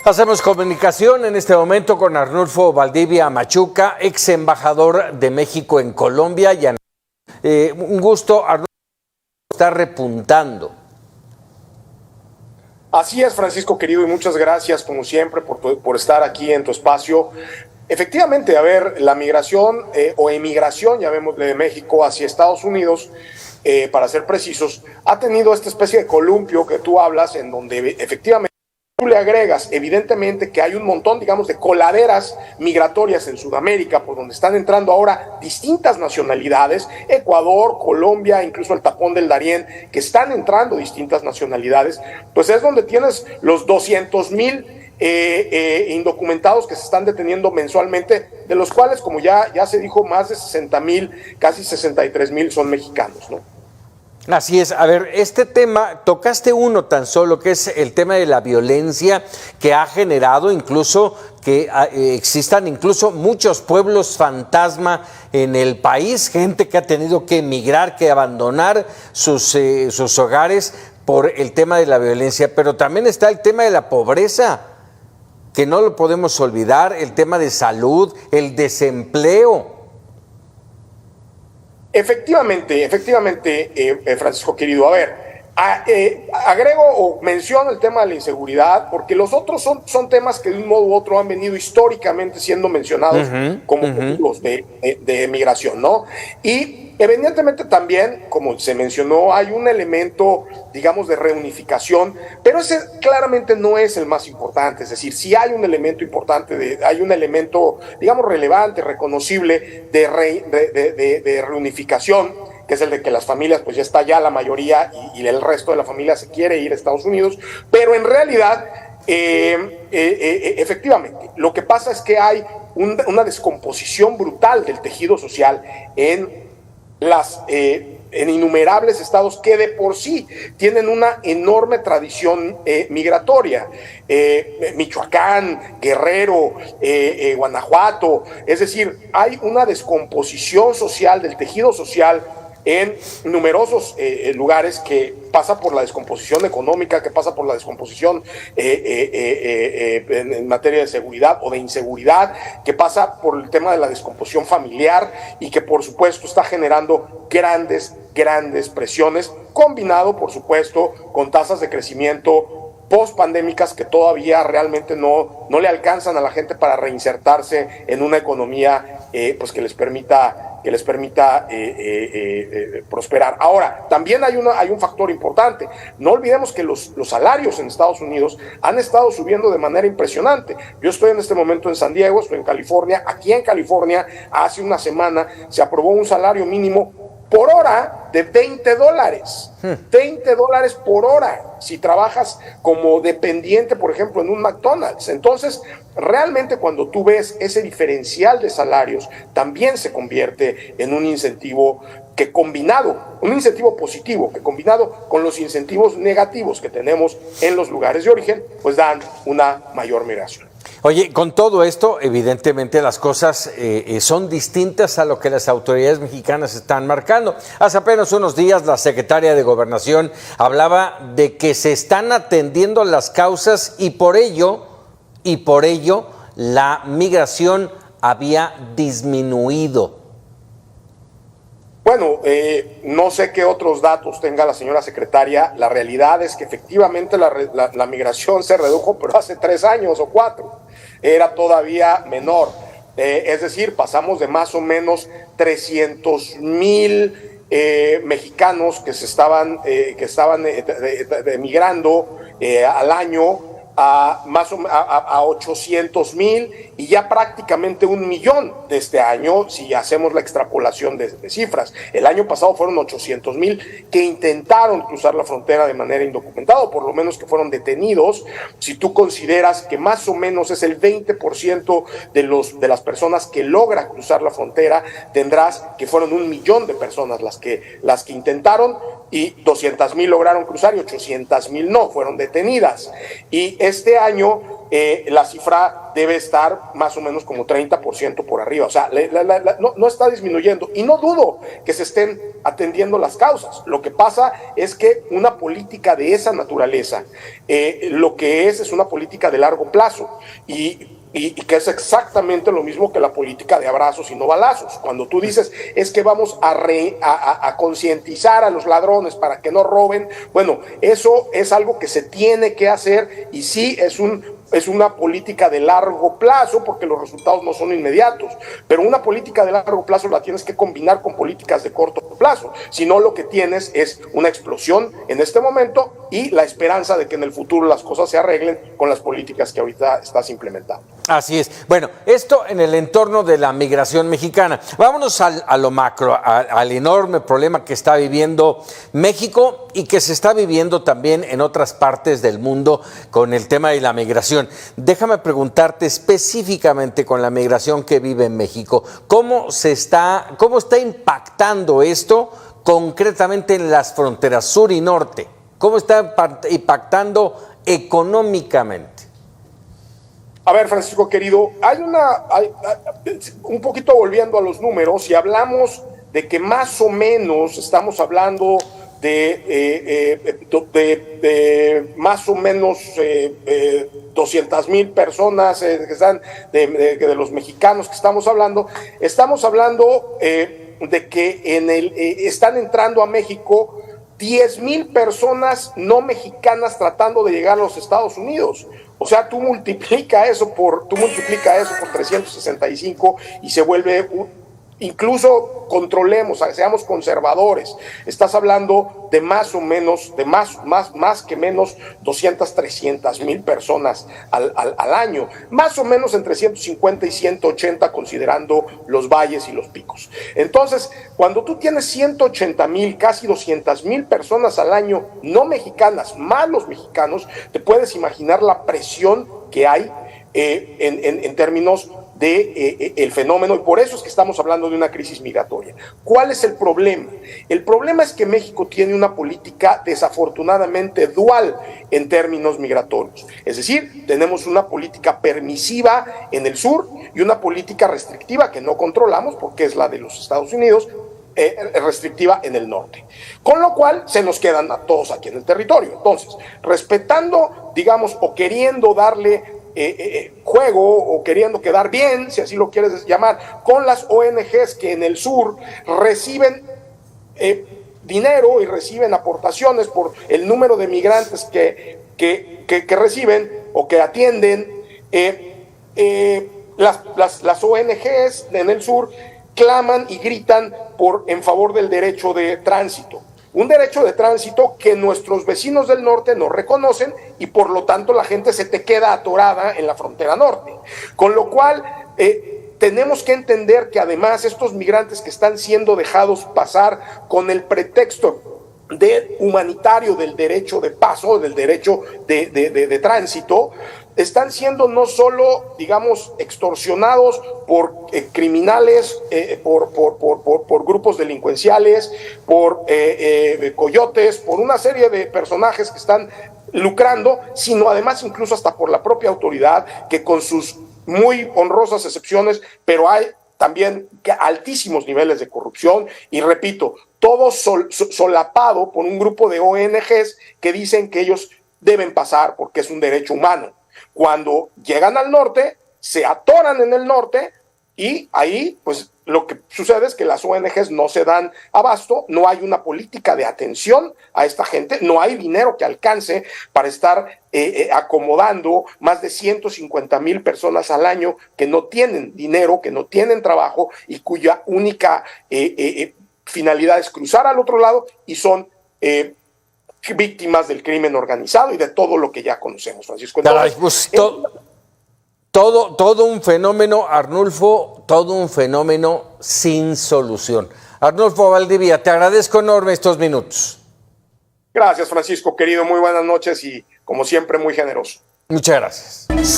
Hacemos comunicación en este momento con Arnulfo Valdivia Machuca, ex embajador de México en Colombia. Un gusto, Arnulfo, está repuntando. Así es, Francisco querido, y muchas gracias como siempre por estar aquí en tu espacio. Efectivamente, a ver, la migración o emigración, llamémosle, de México hacia Estados Unidos, para ser precisos, ha tenido esta especie de columpio que tú hablas, en donde efectivamente tú le agregas, evidentemente, que hay un montón, digamos, de coladeras migratorias en Sudamérica, por donde están entrando ahora distintas nacionalidades, Ecuador, Colombia, incluso el tapón del Darién, que están entrando distintas nacionalidades, pues es donde tienes los 200,000 indocumentados que se están deteniendo mensualmente, de los cuales, como ya se dijo, más de 60,000, casi 63,000 son mexicanos, ¿no? Así es. A ver, este tema, tocaste uno tan solo, que es el tema de la violencia que ha generado incluso que existan incluso muchos pueblos fantasma en el país, gente que ha tenido que emigrar, que abandonar sus hogares por el tema de la violencia, pero también está el tema de la pobreza, que no lo podemos olvidar, el tema de salud, el desempleo. Efectivamente, Francisco querido, a ver, agrego o menciono el tema de la inseguridad, porque los otros son temas que de un modo u otro han venido históricamente siendo mencionados como motivos de migración, ¿no? Y evidentemente también, como se mencionó, hay un elemento, digamos, de reunificación, pero ese claramente no es el más importante. Es decir, si hay un elemento importante, hay un elemento, digamos, relevante, reconocible de reunificación, que es el de que las familias, pues ya está ya la mayoría y el resto de la familia se quiere ir a Estados Unidos, pero en realidad, efectivamente, lo que pasa es que hay una descomposición brutal del tejido social en innumerables estados que de por sí tienen una enorme tradición migratoria. Michoacán, Guerrero, Guanajuato, es decir, hay una descomposición social del tejido social en numerosos lugares, que pasa por la descomposición económica, que pasa por la descomposición en materia de seguridad o de inseguridad, que pasa por el tema de la descomposición familiar y que por supuesto está generando grandes presiones, combinado por supuesto con tasas de crecimiento post-pandémicas que todavía realmente no le alcanzan a la gente para reinsertarse en una economía pues que les permita prosperar. Ahora, también hay un factor importante. No olvidemos que los salarios en Estados Unidos han estado subiendo de manera impresionante. Yo estoy en este momento en San Diego, estoy en California. Aquí en California, hace una semana, se aprobó un salario mínimo por hora de $20. $20 por hora si trabajas como dependiente, por ejemplo, en un McDonald's. Entonces, realmente cuando tú ves ese diferencial de salarios, también se convierte en un incentivo un incentivo positivo, que combinado con los incentivos negativos que tenemos en los lugares de origen, pues dan una mayor migración. Oye, con todo esto, evidentemente las cosas son distintas a lo que las autoridades mexicanas están marcando. Hace apenas unos días la secretaria de Gobernación hablaba de que se están atendiendo las causas y por ello la migración había disminuido. Bueno, no sé qué otros datos tenga la señora secretaria. La realidad es que efectivamente la migración se redujo, pero hace 3 años o 4. Era todavía menor. Es decir, pasamos de más o menos 300,000 mexicanos que estaban emigrando al año a 800,000 y ya prácticamente 1,000,000 de este año, si hacemos la extrapolación de cifras. El año pasado fueron 800,000 que intentaron cruzar la frontera de manera indocumentada, o por lo menos que fueron detenidos. Si tú consideras que más o menos es el 20% de las personas que logra cruzar la frontera, tendrás que fueron 1,000,000 de personas las que intentaron, y 200,000 lograron cruzar y 800,000 no, fueron detenidas. Y este año la cifra debe estar más o menos como 30% por arriba. O sea, no está disminuyendo. Y no dudo que se estén atendiendo las causas. Lo que pasa es que una política de esa naturaleza, lo que es una política de largo plazo. Y que es exactamente lo mismo que la política de abrazos y no balazos. Cuando tú dices es que vamos a concientizar a los ladrones para que no roben, bueno, eso es algo que se tiene que hacer y sí es una política de largo plazo porque los resultados no son inmediatos, pero una política de largo plazo la tienes que combinar con políticas de corto plazo, si no lo que tienes es una explosión en este momento y la esperanza de que en el futuro las cosas se arreglen con las políticas que ahorita estás implementando. Así es. Bueno, esto en el entorno de la migración mexicana. Vámonos a lo macro, al enorme problema que está viviendo México y que se está viviendo también en otras partes del mundo con el tema de la migración. Déjame preguntarte específicamente con la migración que vive en México, ¿cómo está impactando esto concretamente en las fronteras sur y norte? ¿Cómo está impactando económicamente? A ver, Francisco, querido, hay un poquito volviendo a los números, si hablamos de que más o menos estamos hablando de más o menos 200,000 personas que están de los mexicanos que estamos hablando de que están entrando a México 10,000 personas no mexicanas tratando de llegar a los Estados Unidos. O sea, tú multiplica eso por 365 y se vuelve incluso controlemos, seamos conservadores. Estás hablando de más o menos, de más que menos 300,000 personas al año, más o menos entre 150 y 180 considerando los valles y los picos. Entonces, cuando tú tienes 180,000, casi 200,000 personas al año no mexicanas, más los mexicanos, te puedes imaginar la presión que hay en términos de el fenómeno, y por eso es que estamos hablando de una crisis migratoria. ¿Cuál es el problema? El problema es que México tiene una política desafortunadamente dual en términos migratorios. Es decir, tenemos una política permisiva en el sur y una política restrictiva que no controlamos porque es la de los Estados Unidos, restrictiva en el norte. Con lo cual se nos quedan a todos aquí en el territorio. Entonces, respetando, digamos, o queriendo darle juego o queriendo quedar bien, si así lo quieres llamar, con las ONGs que en el sur reciben dinero y reciben aportaciones por el número de migrantes que reciben o que atienden, las ONGs en el sur claman y gritan en favor del derecho de tránsito. Un derecho de tránsito que nuestros vecinos del norte no reconocen y por lo tanto la gente se te queda atorada en la frontera norte. Con lo cual tenemos que entender que además estos migrantes que están siendo dejados pasar con el pretexto humanitario del derecho de paso, del derecho de tránsito, están siendo no solo, digamos, extorsionados por criminales, por grupos delincuenciales, por coyotes, por una serie de personajes que están lucrando, sino además incluso hasta por la propia autoridad, que con sus muy honrosas excepciones, pero hay también altísimos niveles de corrupción y repito, todo solapado por un grupo de ONGs que dicen que ellos deben pasar porque es un derecho humano. Cuando llegan al norte, se atoran en el norte y ahí pues lo que sucede es que las ONGs no se dan abasto, no hay una política de atención a esta gente, no hay dinero que alcance para estar acomodando más de 150,000 personas al año que no tienen dinero, que no tienen trabajo y cuya única finalidad es cruzar al otro lado y son víctimas del crimen organizado y de todo lo que ya conocemos, Francisco. Entonces, todo un fenómeno, Arnulfo, todo un fenómeno sin solución. Arnulfo Valdivia, te agradezco enorme estos minutos. Gracias, Francisco, querido, muy buenas noches y como siempre muy generoso. Muchas gracias.